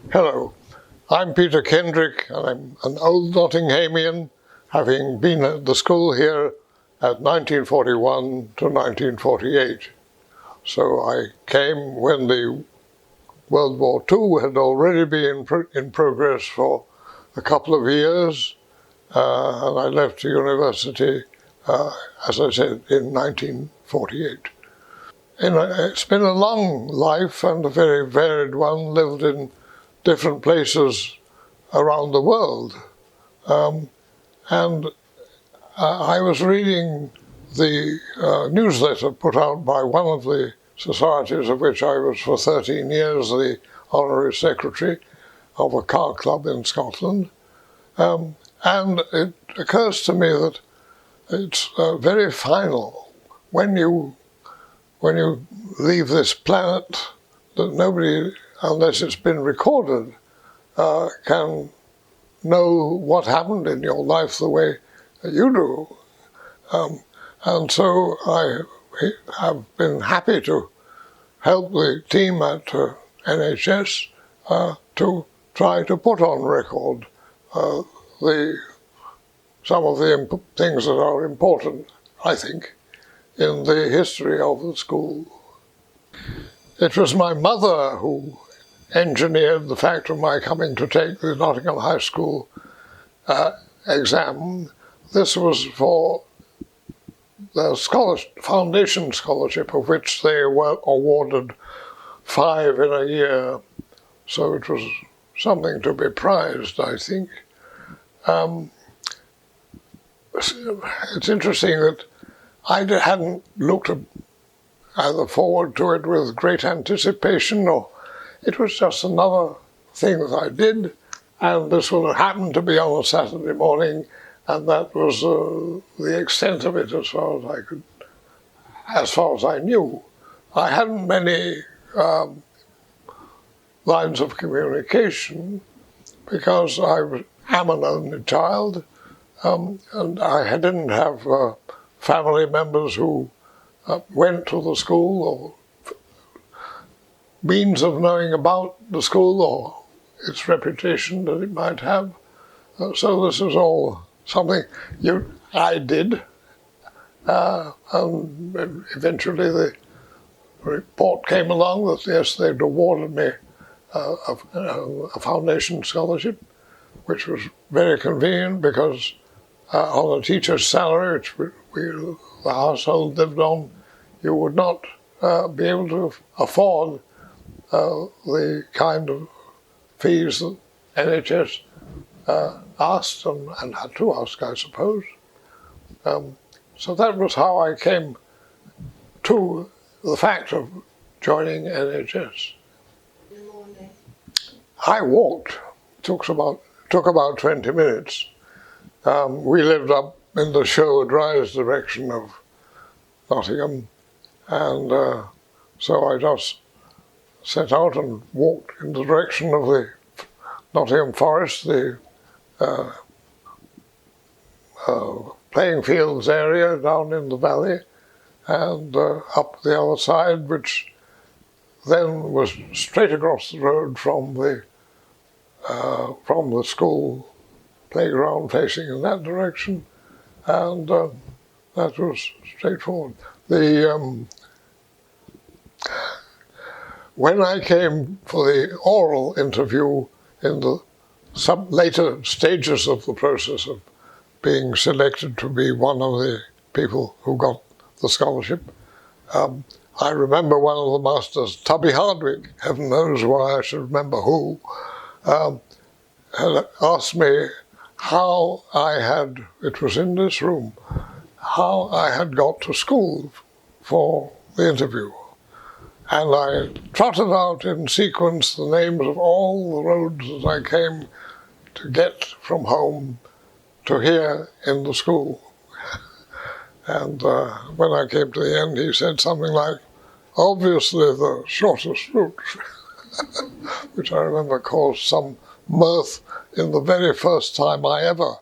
Hello, I'm Peter Kendrick, and I'm an old Nottinghamian, having been at the school here at 1941 to 1948. So I came when the World War II had already been in progress for a couple of years, and I left the university, as I said, in 1948. It's been a long life and a very varied one, lived in different places around the world. And I was reading the newsletter put out by one of the societies of which I was for 13 years the honorary secretary of a car club in Scotland. And it occurs to me that it's very final when you leave this planet, that nobody, unless it's been recorded, can know what happened in your life the way that you do. And so I have been happy to help the team at NHS to try to put on record some of the things that are important, I think, in the history of the school. It was my mother who engineered the fact of my coming to take the Nottingham High School exam. This was for the foundation scholarship, of which they were awarded 5 in a year. So it was something to be prized, I think. It's interesting that I hadn't looked either forward to it with great anticipation, or it was just another thing that I did, and this would have happened to be on a Saturday morning, and that was the extent of it as far as I knew. I hadn't many lines of communication because I am an only child, and I didn't have family members who went to the school, or means of knowing about the school or its reputation that it might have. So this is all something I did, and eventually the report came along that yes, they'd awarded me a foundation scholarship, which was very convenient because on a teacher's salary, which the household lived on, you would not be able to afford the kind of fees that NHS asked and had to ask, I suppose. So that was how I came to the fact of joining NHS. I walked. Took about 20 minutes. We lived up in the Sherwood Rise direction of Nottingham, and so I just set out and walked in the direction of the Nottingham Forest, the playing fields area down in the valley, and up the other side, which then was straight across the road from the school playground facing in that direction, and that was straightforward. When I came for the oral interview in the later stages of the process of being selected to be one of the people who got the scholarship, I remember one of the masters, Tubby Hardwick, heaven knows why I should remember who, had asked me how I had, it was in this room, how I had got to school for the interview. And I trotted out in sequence the names of all the roads that I came to get from home to here in the school. And when I came to the end, he said something like, obviously the shortest route, which I remember caused some mirth in the very first time I ever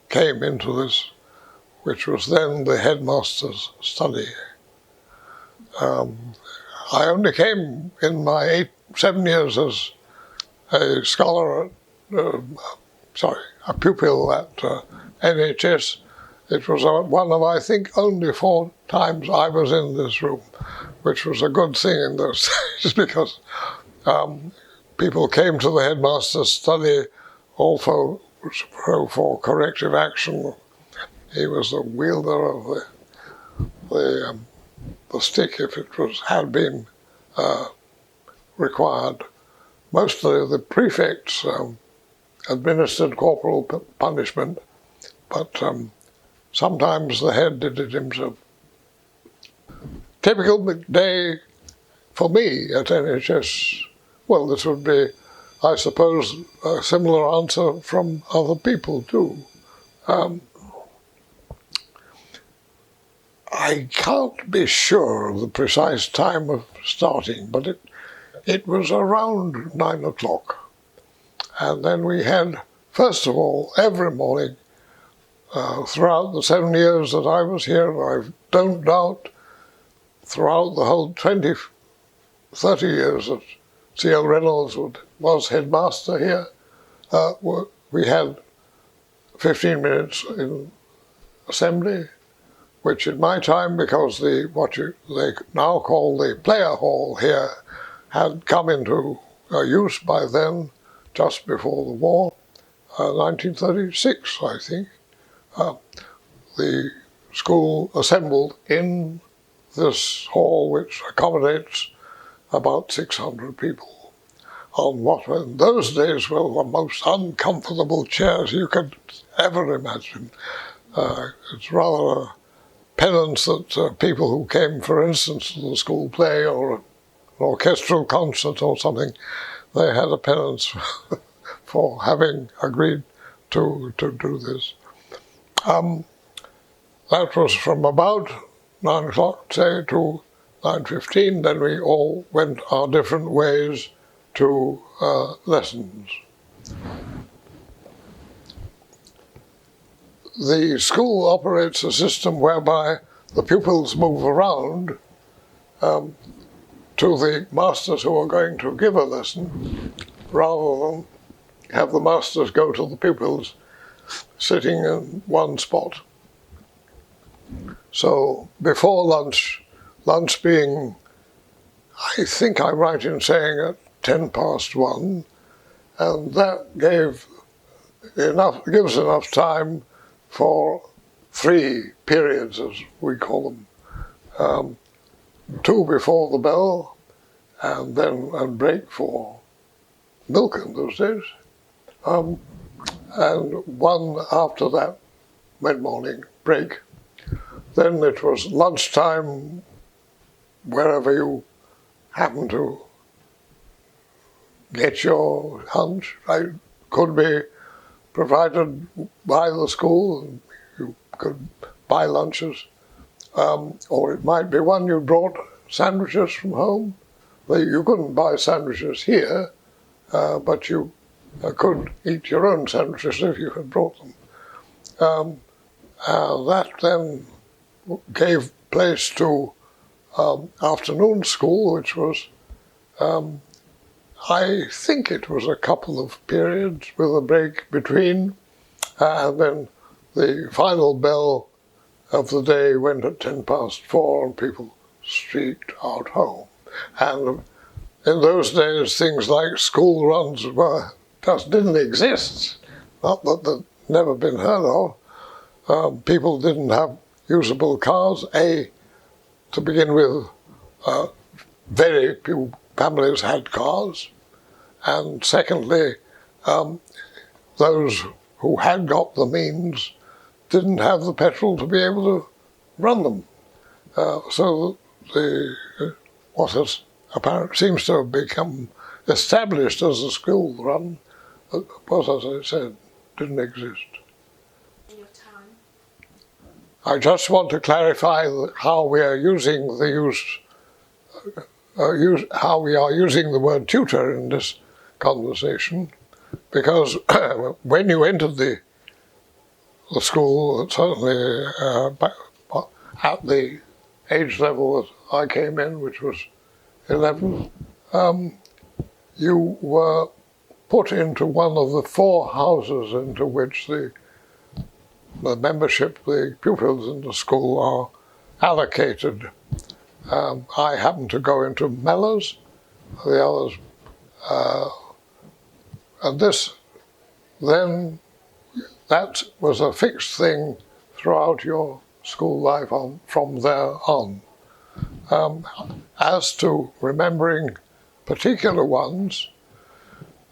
came into this, which was then the headmaster's study. I only came in my 7 years as a scholar, a pupil at NHS. It was one of, I think, only 4 times I was in this room, which was a good thing in those days because people came to the headmaster's study also for corrective action. He was the wielder of the stick if it had been required. Mostly the prefects administered corporal punishment, but sometimes the head did it himself. Typical day for me at NHS, well, this would be, I suppose, a similar answer from other people too. I can't be sure of the precise time of starting, but it was around 9 o'clock. And then we had, first of all, every morning, throughout the 7 years that I was here, I don't doubt, throughout the whole 20, 30 years that C.L. Reynolds was headmaster here, we had 15 minutes in assembly, which in my time, because they now call the player hall here, had come into use by then, just before the war, 1936, I think. The school assembled in this hall, which accommodates about 600 people, on what in those days were the most uncomfortable chairs you could ever imagine. It's rather a penance that people who came, for instance, to the school play or an orchestral concert or something, they had a penance for having agreed to do this. That was from about 9 o'clock, say, to 9:15. Then we all went our different ways to lessons. The school operates a system whereby the pupils move around to the masters who are going to give a lesson, rather than have the masters go to the pupils sitting in one spot. So before lunch being, I think I'm right in saying, at 1:10, and that gives enough time for 3 periods, as we call them. 2 before the bell, and then a break for milk in those days, and 1 after that mid-morning break. Then it was lunchtime wherever you happen to get your lunch. It could be provided by the school, you could buy lunches, or it might be one you brought sandwiches from home. You couldn't buy sandwiches here, but you could eat your own sandwiches if you had brought them. That then gave place to afternoon school, which was, I think it was a couple of periods with a break between, and then the final bell of the day went at 4:10, and people streaked out home. And in those days, things like school runs just didn't exist. Not that they'd never been heard of. People didn't have usable cars. To begin with, very few families had cars. And secondly, those who had got the means didn't have the petrol to be able to run them. So what has apparently seems to have become established as a school run was, as I said, didn't exist. In your time? I just want to clarify how we are using how we are using the word tutor in this conversation, because when you entered the school, certainly at the age level that I came in, which was 11, you were put into one of the 4 houses into which the membership, the pupils in the school are allocated. I happened to go into Mellors, the others, and that was a fixed thing throughout your school life from there on. As to remembering particular ones,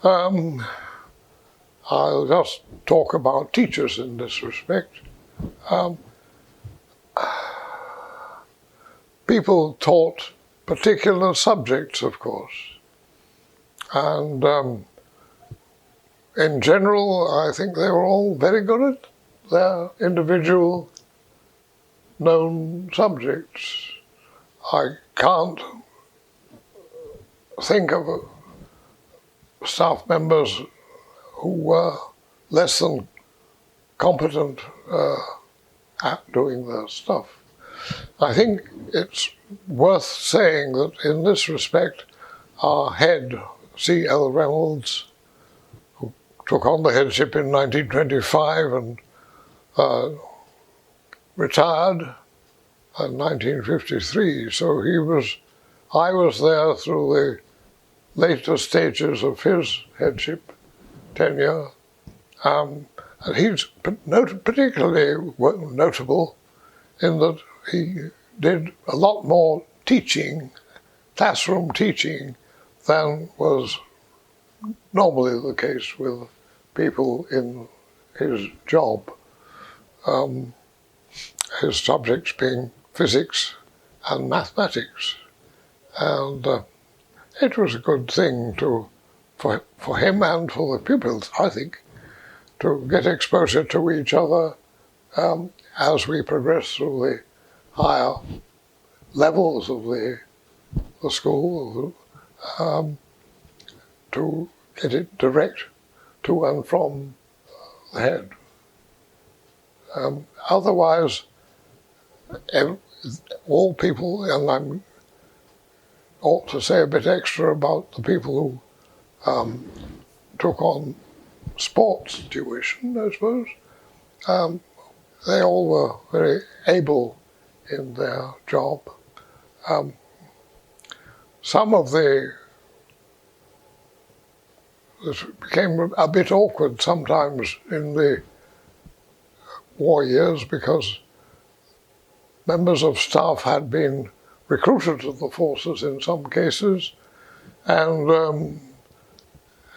I'll just talk about teachers in this respect. People taught particular subjects, of course, and in general, I think they were all very good at their individual known subjects. I can't think of staff members who were less than competent at doing their stuff. I think it's worth saying that in this respect, our head, C.L. Reynolds, who took on the headship in 1925 and retired in 1953, so I was there through the later stages of his headship tenure, and he's particularly notable in that he did a lot more teaching, classroom teaching, than was normally the case with people in his job. His subjects being physics and mathematics, and it was a good thing for him and for the pupils, I think, to get exposure to each other as we progress through the higher levels of the school, to get it direct to and from the head. Otherwise, all people, and I ought to say a bit extra about the people who took on sports tuition, I suppose. They all were very able in their job. Some of it became a bit awkward sometimes in the war years because members of staff had been recruited to the forces in some cases and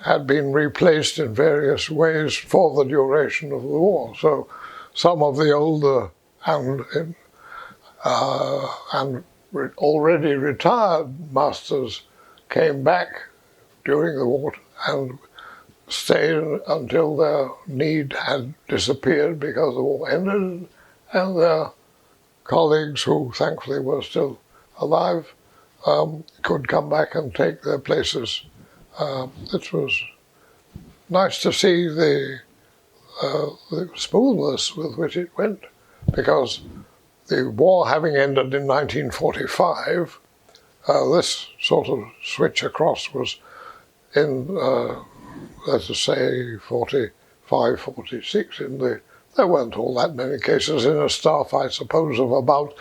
had been replaced in various ways for the duration of the war. So some of the older and already retired masters came back during the war and stayed until their need had disappeared because the war ended, and their colleagues, who thankfully were still alive, could come back and take their places. It was nice to see the smoothness with which it went, because the war having ended in 1945, this sort of switch across was in, let us say, 45, 46. There weren't all that many cases in a staff, I suppose, of about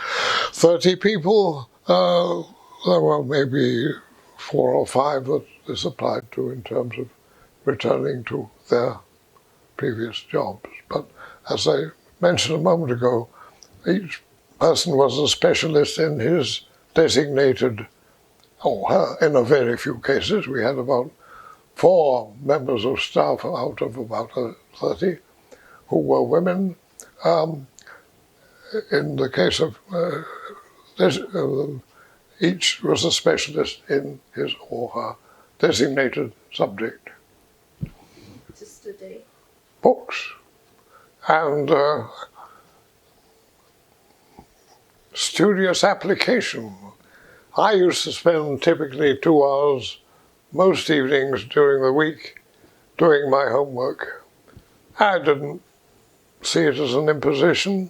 30 people. There were maybe 4 or 5 that this applied to in terms of returning to their previous jobs. But as I mentioned a moment ago, each person was a specialist in his designated, or her, in a very few cases. We had about 4 members of staff out of about 30 who were women. In the case of each was a specialist in his or her designated subject. To study. Books. And studious application. I used to spend typically 2 hours most evenings during the week doing my homework. I didn't see it as an imposition.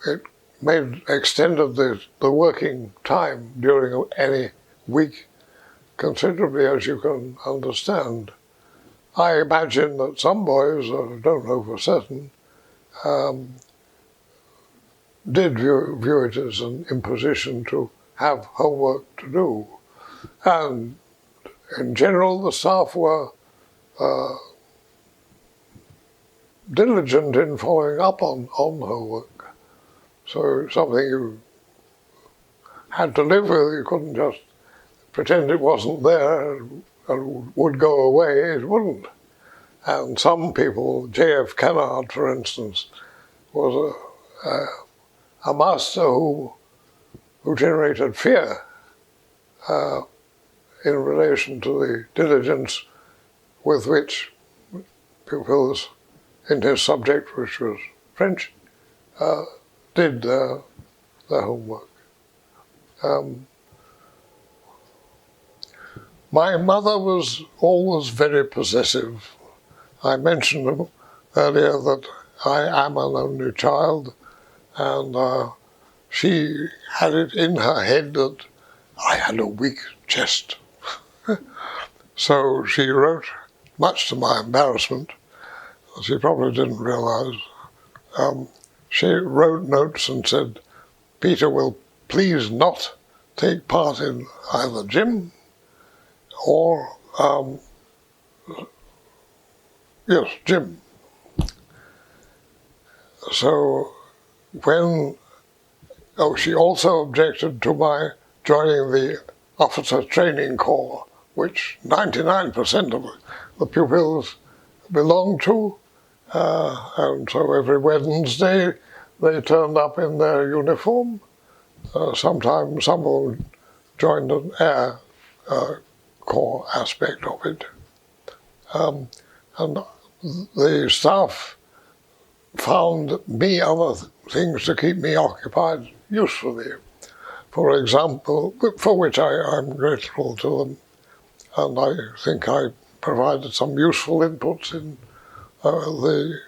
It extended the working time during any week considerably, as you can understand. I imagine that some boys, I don't know for certain, did view it as an imposition to have homework to do. And in general, the staff were diligent in following up on homework. So something you had to live with, you couldn't just pretend it wasn't there and would go away, it wouldn't. And some people, J.F. Kennard, for instance, was a master who generated fear in relation to the diligence with which pupils in his subject, which was French, did their homework. My mother was always very possessive. I mentioned earlier that I am an only child, and she had it in her head that I had a weak chest. So she wrote, much to my embarrassment, she probably didn't realize, she wrote notes and said, "Peter will please not take part in either gym or, yes, gym." So she also objected to my joining the officer training corps, which 99% of the pupils belonged to, and so every Wednesday they turned up in their uniform. Sometimes some would join an air corps aspect of it. And the staff found me other things to keep me occupied usefully. For example, for which I'm grateful to them, and I think I provided some useful inputs in the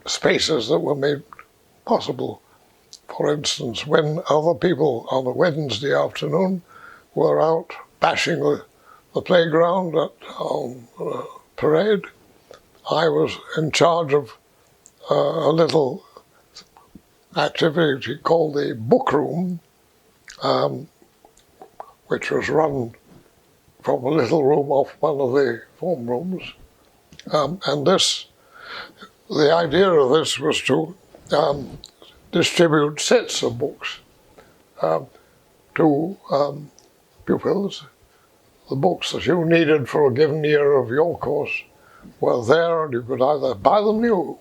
spaces that were made possible. For instance, when other people on a Wednesday afternoon were out bashing the playground on parade, I was in charge of a little activity called the book room, which was run from a little room off one of the form rooms. And the idea of this was to distribute sets of books to pupils. The books that you needed for a given year of your course were there, and you could either buy them new,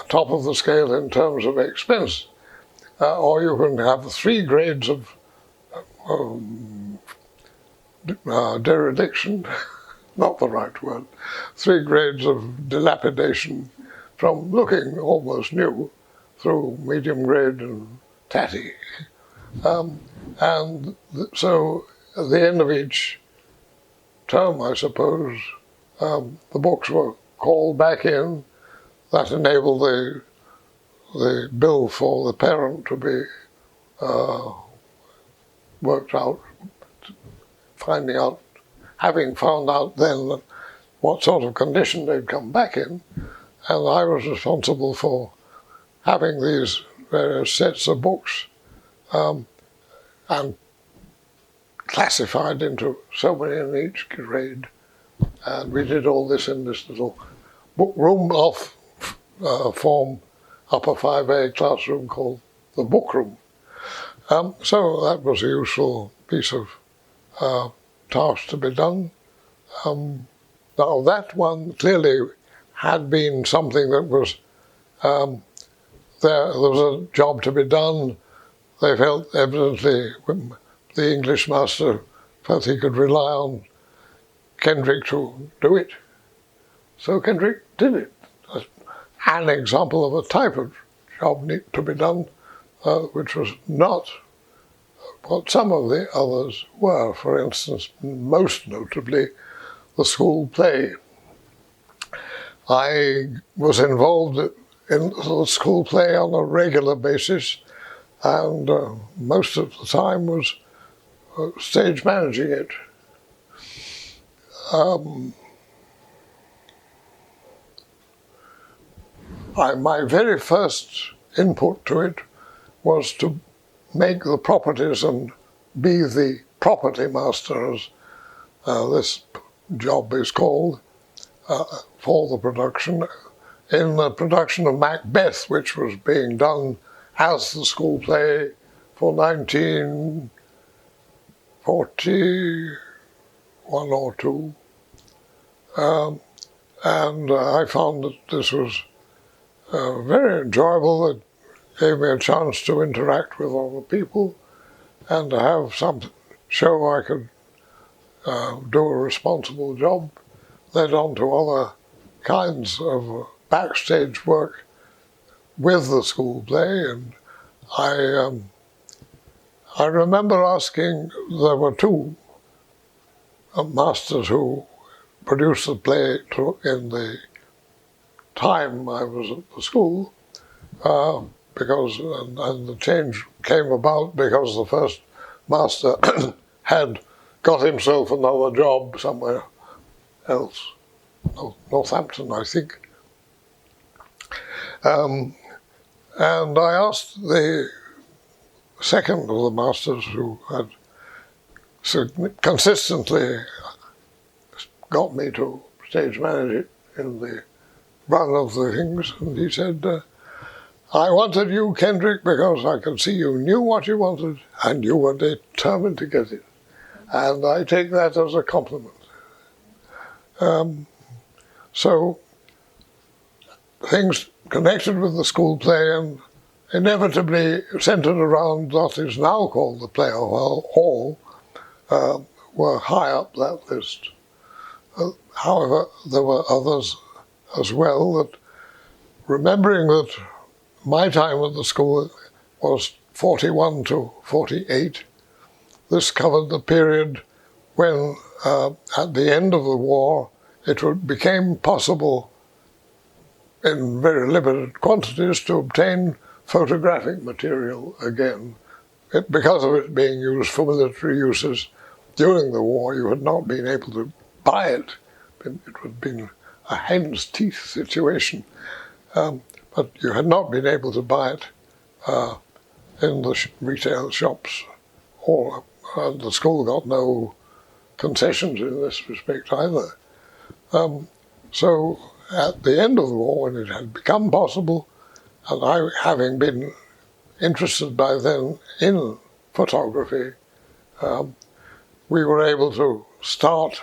top of the scale in terms of expense, or you can have 3 grades of dereliction, not the right word, 3 grades of dilapidation from looking almost new through medium grade and tatty. And so at the end of each term, I suppose, the books were called back in. That enabled the bill for the parent to be worked out, having found out then what sort of condition they'd come back in, and I was responsible for having these various sets of books and classified into so many in each grade. And we did all this in this little book room off form upper 5A classroom called the book room. So that was a useful piece of task to be done. Now that one clearly had been something that was, there was a job to be done. They felt evidently, the English master felt he could rely on Kendrick to do it. So Kendrick did it. An example of a type of job to be done, which was not what some of the others were. For instance, most notably, the school play. I was involved in the school play on a regular basis, and most of the time was stage managing it. My very first input to it was to make the properties and be the property master, as this job is called, for the production. In the production of Macbeth, which was being done as the school play for 1941 or 2. And I found that this was very enjoyable. It gave me a chance to interact with other people and to have some show I could do a responsible job, led on to other kinds of backstage work with the school play. And I remember asking, there were 2 masters who produced the play in the time I was at the school, because and the change came about because the first master had got himself another job somewhere else, Northampton, I think. And I asked the second of the masters, who had consistently got me to stage manage it in the run of the things, and he said, I wanted you, Kendrick, because I could see you knew what you wanted and you were determined to get it. And I take that as a compliment. So things connected with the school play and inevitably centered around what is now called the Player Hall were high up that list. However, there were others as well, that remembering that my time at the school was 41 to 48, this covered the period when, at the end of the war, it became possible in very limited quantities to obtain photographic material again. Because of it being used for military uses during the war, you had not been able to buy it. It had been a hen's teeth situation, but you had not been able to buy it in the retail shops, or the school got no concessions in this respect either. So at the end of the war, when it had become possible, and I, having been interested by then in photography, we were able to start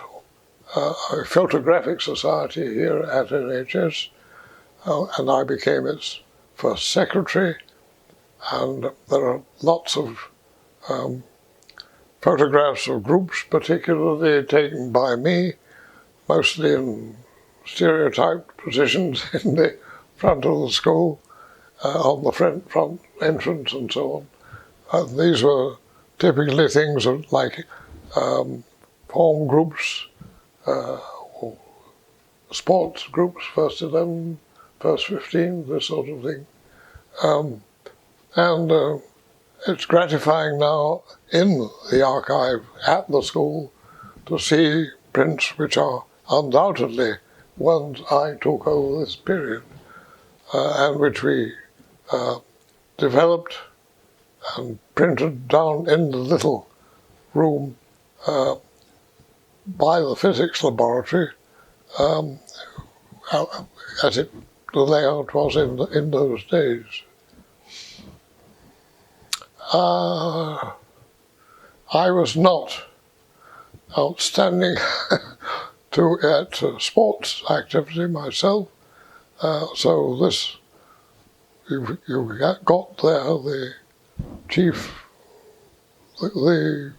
a photographic society here at NHS, and I became its first secretary. And there are lots of photographs of groups, particularly taken by me, mostly in stereotyped positions in the front of the school, on the front entrance and so on. These were typically things like form groups, or sports groups, first 11, first 15, this sort of thing. And it's gratifying now in the archive at the school to see prints which are undoubtedly ones I took over this period, and which we developed and printed down in the little room by the physics laboratory, as the layout was in those days. I was not outstanding at sports activity myself, so this, you got there the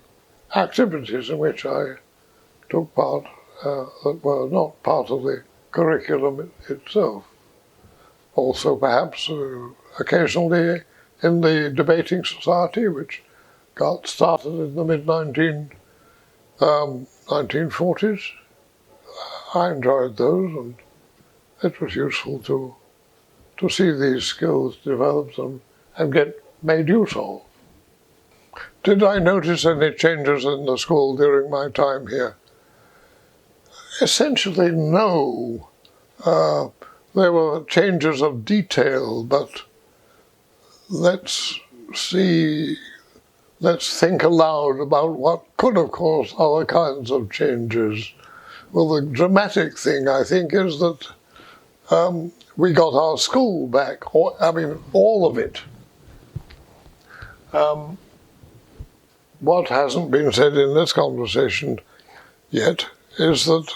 activities in which I took part that were not part of the curriculum itself. Also perhaps occasionally in the debating society, which got started in the mid-1940s. I enjoyed those, and it was useful to to see these skills developed and get made use of. Did I notice any changes in the school during my time here? Essentially, no. There were changes of detail, but let's think aloud about what could have caused other kinds of changes. Well, the dramatic thing, I think, is that we got our school back, all of it. What hasn't been said in this conversation yet is that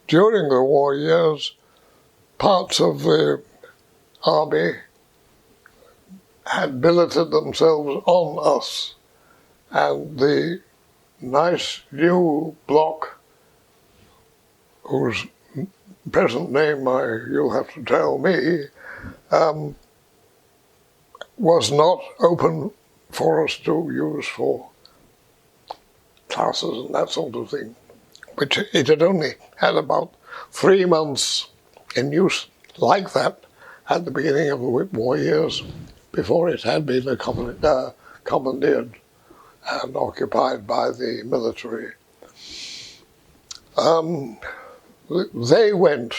during the war years, parts of the army had billeted themselves on us, and the nice new block, whose present name you'll have to tell me, was not open for us to use for classes and that sort of thing, which it had only had about 3 months in use like that at the beginning of the war years, before it had been commandeered and occupied by the military. They went,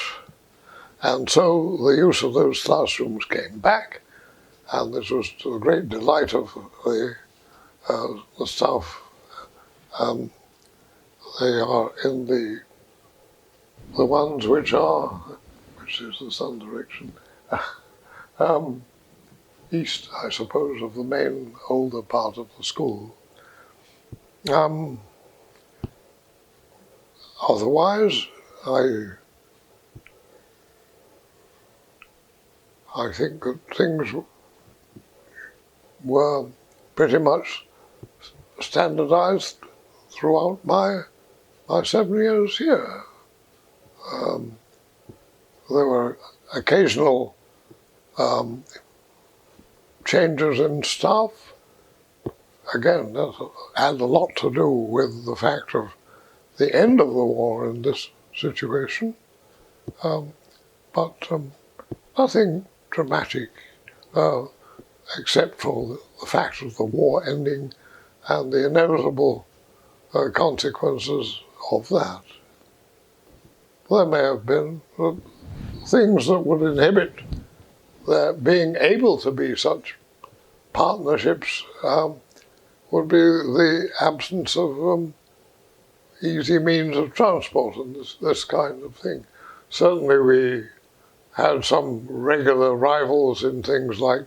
and so the use of those classrooms came back, and this was to the great delight of the staff. They are in the ones which is the sun direction, east, I suppose, of the main older part of the school. Otherwise, I think that things were pretty much standardized throughout my 7 years here. There were occasional changes in staff. Again, that had a lot to do with the fact of the end of the war in this situation, but nothing dramatic, except for the fact of the war ending and the inevitable consequences of that. There may have been things that would inhibit there being able to be such partnerships, would be the absence of easy means of transport and this kind of thing. Certainly we had some regular rivals in things like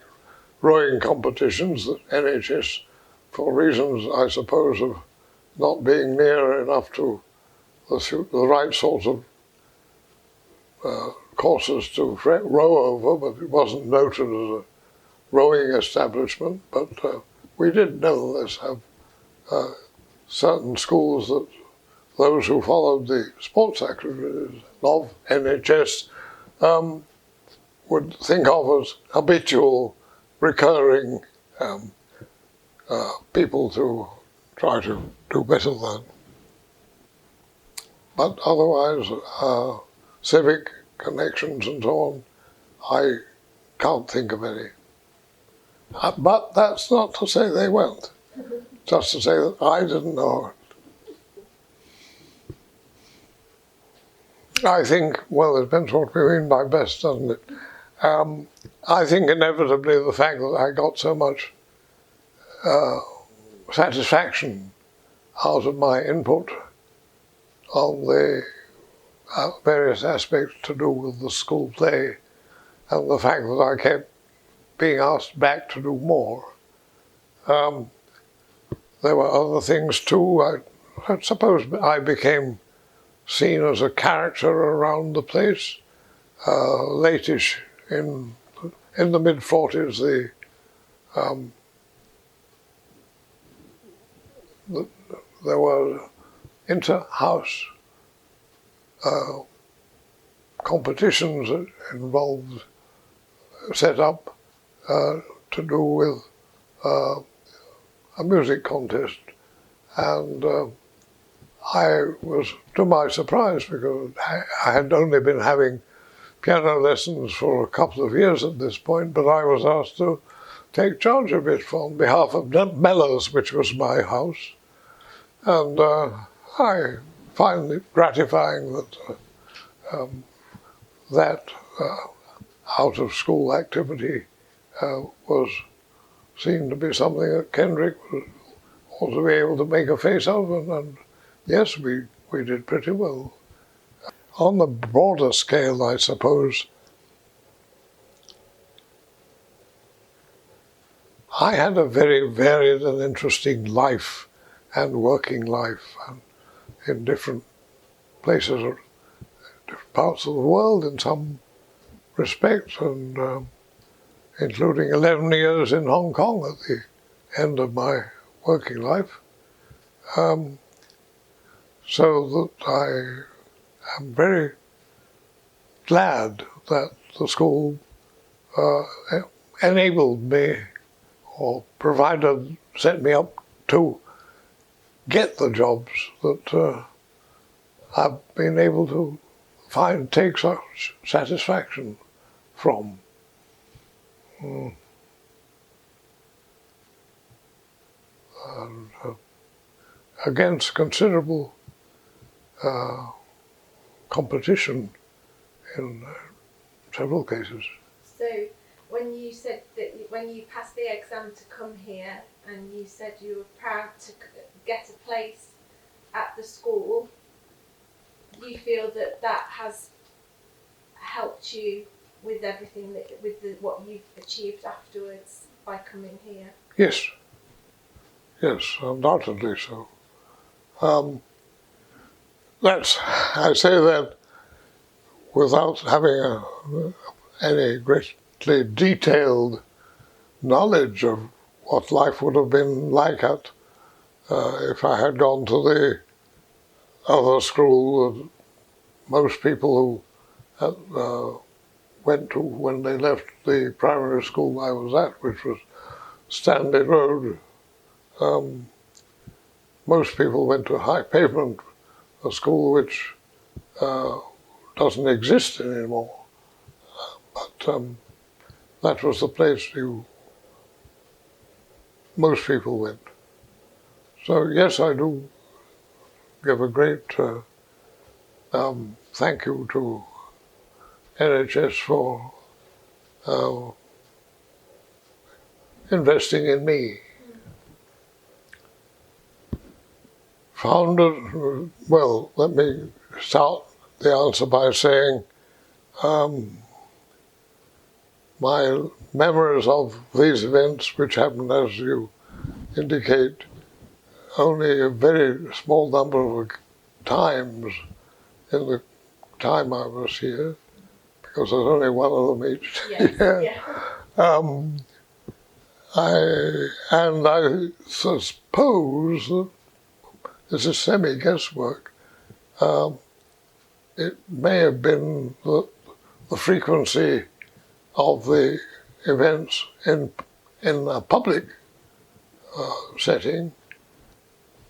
rowing competitions that NHS, for reasons, I suppose, of not being near enough to the right sort of courses to row over, but it wasn't noted as a rowing establishment. But we did nevertheless have certain schools that those who followed the sports activities of NHS would think of as habitual, recurring people to try to do better than. But otherwise, civic connections and so on, I can't think of any. But that's not to say they weren't. Just to say that I didn't know it. I think, well, it depends what we mean by best, doesn't it? I think inevitably the fact that I got so much satisfaction out of my input on the various aspects to do with the school play, and the fact that I kept being asked back to do more. There were other things too. I suppose I became seen as a character around the place. Latish, in the mid-40s, there were inter-house competitions that involved, set up to do with a music contest, and I was, to my surprise, because I had only been having piano lessons for a couple of years at this point, but I was asked to take charge of it on behalf of Mellors, which was my house. And I find it gratifying that out-of-school activity was seen to be something that Kendrick ought to be able to make a face of, and yes, we did pretty well. On the broader scale, I suppose, I had a very varied and interesting life and working life, and in different places, different parts of the world in some respects, and including 11 years in Hong Kong at the end of my working life. So that I am very glad that the school enabled me, or set me up to get the jobs that I've been able to take such satisfaction from. And, against considerable competition in several cases. So when you said that when you passed the exam to come here, and you said you were proud to get a place at the school, do you feel that that has helped you with everything what you've achieved afterwards by coming here? Yes, undoubtedly so. I say that without having any greatly detailed knowledge of what life would have been like if I had gone to the other school that most people who went to when they left the primary school I was at, which was Stanley Road. Most people went to High Pavement, a school which doesn't exist anymore. But that was the place most people went. So yes, I do give a great thank you to NHS for investing in me. Well, let me start the answer by saying my memories of these events, which happened, as you indicate, only a very small number of times in the time I was here, because there's only one of them each year. Yeah. I suppose that this is semi-guesswork. It may have been the frequency of the events in a public setting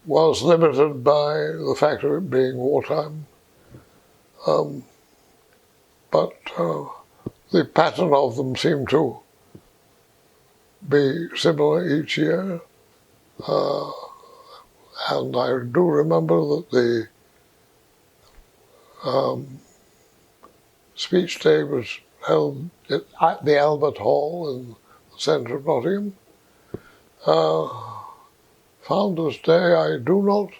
was limited by the fact of it being wartime. But the pattern of them seemed to be similar each year. And I do remember that the speech day was held at the Albert Hall in the centre of Nottingham. Founders' Day I do not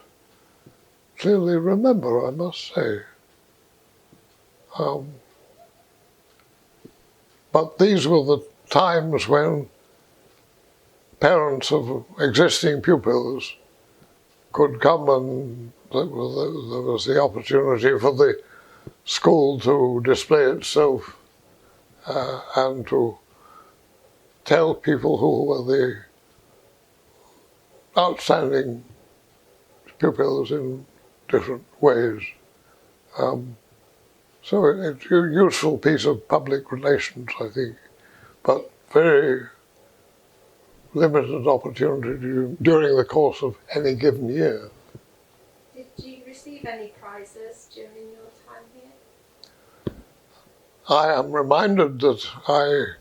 clearly remember, I must say. But these were the times when parents of existing pupils could come, and there was the opportunity for the school to display itself and to tell people who were the outstanding pupils in different ways. So it's a useful piece of public relations, I think, but very limited opportunity during the course of any given year. Did you receive any prizes during your time here? I am reminded that I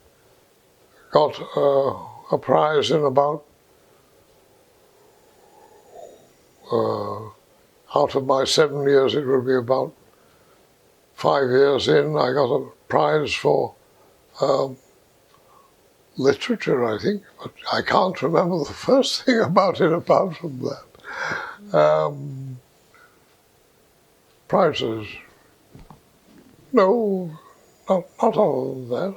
got a prize in about, out of my 7 years, it would be about 5 years in, I got a prize for literature, I think, but I can't remember the first thing about it apart from that. Prizes. No, not all of that.